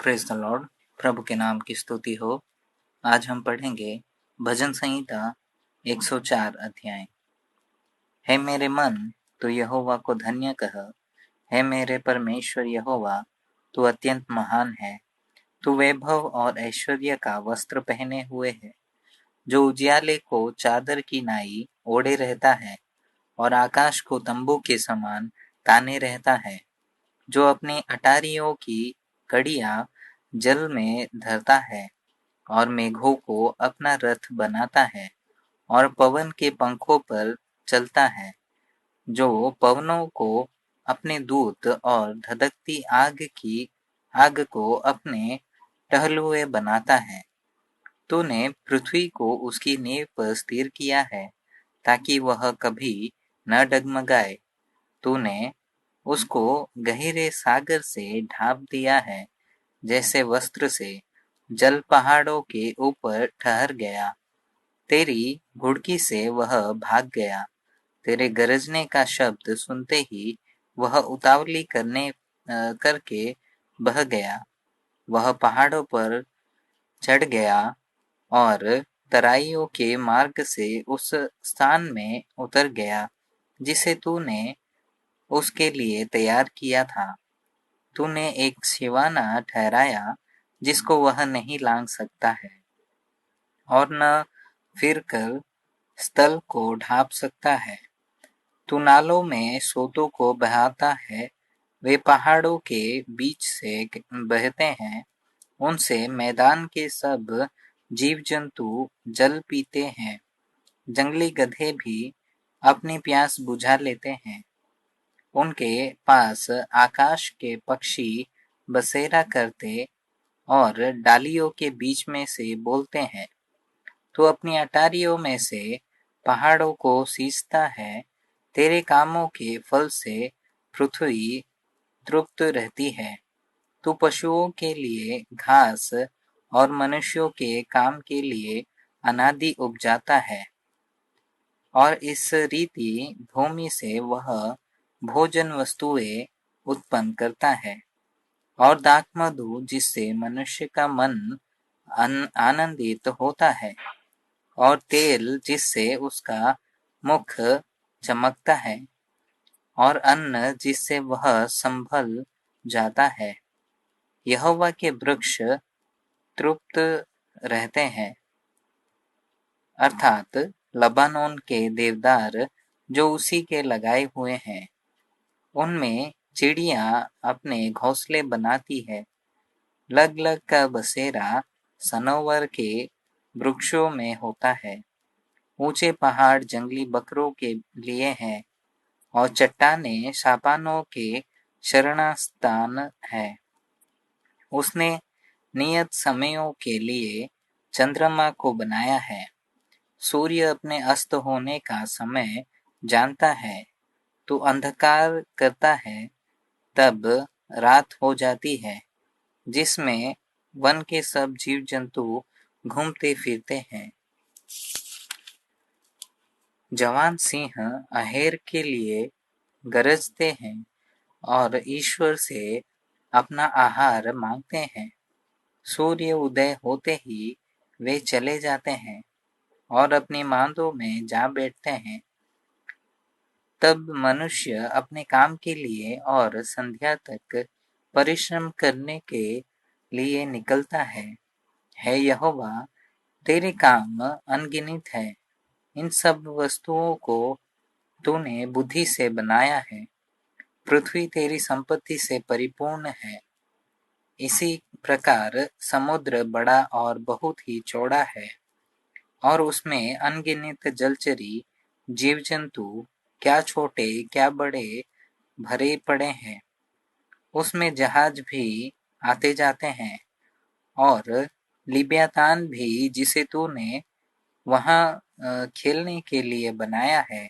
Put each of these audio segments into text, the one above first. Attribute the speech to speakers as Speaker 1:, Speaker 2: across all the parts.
Speaker 1: Praise the Lord. प्रभु के नाम की स्तुति हो। आज हम पढ़ेंगे भजन संहिता 104 अध्याय। हे मेरे मन, तू यहोवा को धन्य कह। हे मेरे परमेश्वर यहोवा, तू अत्यंत महान है। तू वैभव और ऐश्वर्य का वस्त्र पहने हुए है, जो उजियाले को चादर की नाई ओढ़े रहता है और आकाश को तंबू के समान ताने रहता है, जो अपने अटारियों की कड़ियाँ जल में धरता है और मेघों को अपना रथ बनाता है और पवन के पंखों पर चलता है, जो पवनों को अपने दूत और धधकती आग को अपने टहलुए बनाता है। तूने पृथ्वी को उसकी नींव पर स्थिर किया है, ताकि वह कभी न डगमगाए। तूने उसको गहरे सागर से ढांप दिया है, जैसे वस्त्र से जल पहाड़ों के ऊपर ठहर गया। तेरी घुड़की से वह भाग गया। तेरे गरजने का शब्द सुनते ही वह उतावली करके बह गया। वह पहाड़ों पर चढ़ गया और तराइयों के मार्ग से उस स्थान में उतर गया, जिसे तूने उसके लिए तैयार किया था। तूने एक सिवाना ठहराया, जिसको वह नहीं लांघ सकता है और न फिरकर स्थल को ढांप सकता है। तू नालों में सोतों को बहाता है, वे पहाड़ों के बीच से बहते हैं। उनसे मैदान के सब जीव जंतु जल पीते हैं। जंगली गधे भी अपनी प्यास बुझा लेते हैं। उनके पास आकाश के पक्षी बसेरा करते और डालियों के बीच में से बोलते हैं। तू अपनी अटारियों में से पहाड़ों को सींचता है। तेरे कामों के फल से पृथ्वी तृप्त रहती है। तू पशुओं के लिए घास और मनुष्यों के काम के लिए अनादि उपजाता है, और इस रीति भूमि से वह भोजन वस्तुएं उत्पन्न करता है। और दाखमधु, जिससे मनुष्य का मन आनंदित होता है, और तेल, जिससे उसका मुख चमकता है, और अन्न, जिससे वह संभल जाता है। यहोवा के वृक्ष तृप्त रहते हैं, अर्थात लबानोन के देवदार जो उसी के लगाए हुए हैं। उनमें चिड़ियाँ अपने घोंसले बनाती है। लग लग का बसेरा सनोवर के वृक्षों में होता है। ऊंचे पहाड़ जंगली बकरों के लिए हैं, और चट्टानें शापानों के शरणास्थान है। उसने नियत समयों के लिए चंद्रमा को बनाया है। सूर्य अपने अस्त होने का समय जानता है। तू अंधकार करता है, तब रात हो जाती है, जिसमें वन के सब जीव जंतु घूमते फिरते हैं। जवान सिंह अहेर के लिए गरजते हैं और ईश्वर से अपना आहार मांगते हैं। सूर्य उदय होते ही वे चले जाते हैं और अपनी मांदों में जा बैठते हैं। तब मनुष्य अपने काम के लिए और संध्या तक परिश्रम करने के लिए निकलता है। हे यहोवा, तेरे काम अनगिनत है। इन सब वस्तुओं को तूने बुद्धि से बनाया है। पृथ्वी तेरी संपत्ति से परिपूर्ण है। इसी प्रकार समुद्र बड़ा और बहुत ही चौड़ा है, और उसमें अनगिनत जलचरी जीव जंतु, क्या छोटे क्या बड़े, भरे पड़े हैं। उसमें जहाज भी आते जाते हैं, और लिब्यातान भी, जिसे तूने वहाँ खेलने के लिए बनाया है।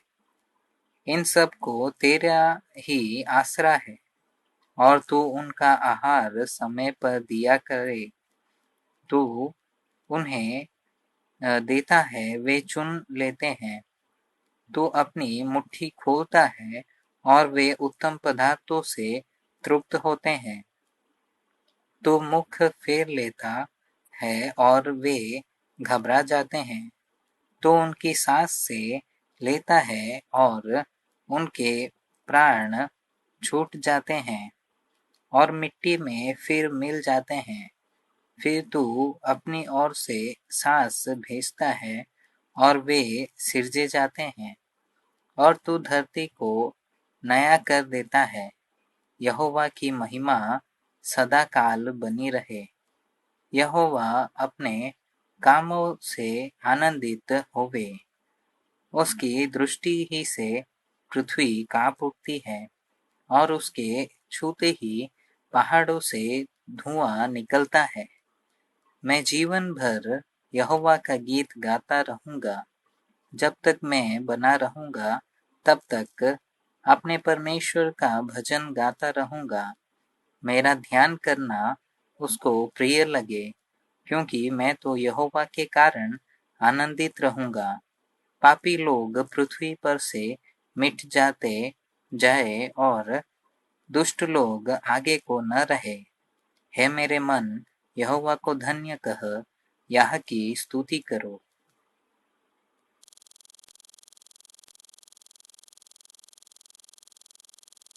Speaker 1: इन सब को तेरा ही आसरा है, और तू उनका आहार समय पर दिया करे। तू उन्हें देता है, वे चुन लेते हैं। तू अपनी मुट्ठी खोलता है, और वे उत्तम पदार्थों से तृप्त होते हैं। तो मुख फेर लेता है और वे घबरा जाते हैं, तो उनकी सांस से लेता है और उनके प्राण छूट जाते हैं और मिट्टी में फिर मिल जाते हैं। फिर तू अपनी ओर से सांस भेजता है और वे सिरजे जाते हैं और तू धरती को नया कर देता है। यहोवा की महिमा सदा काल बनी रहे। यहोवा अपने कामों से आनंदित होवे। उसकी दृष्टि ही से पृथ्वी काँप उठती है और उसके छूते ही पहाड़ों से धुआं निकलता है। मैं जीवन भर यहोवा का गीत गाता रहूंगा। जब तक मैं बना रहूंगा तब तक अपने परमेश्वर का भजन गाता रहूंगा। मेरा ध्यान करना उसको प्रिय लगे, क्योंकि मैं तो यहोवा के कारण आनंदित रहूंगा। पापी लोग पृथ्वी पर से मिट जाते जाए और दुष्ट लोग आगे को न रहे। हे मेरे मन, यहोवा को धन्य कह, यह की स्तुति करो।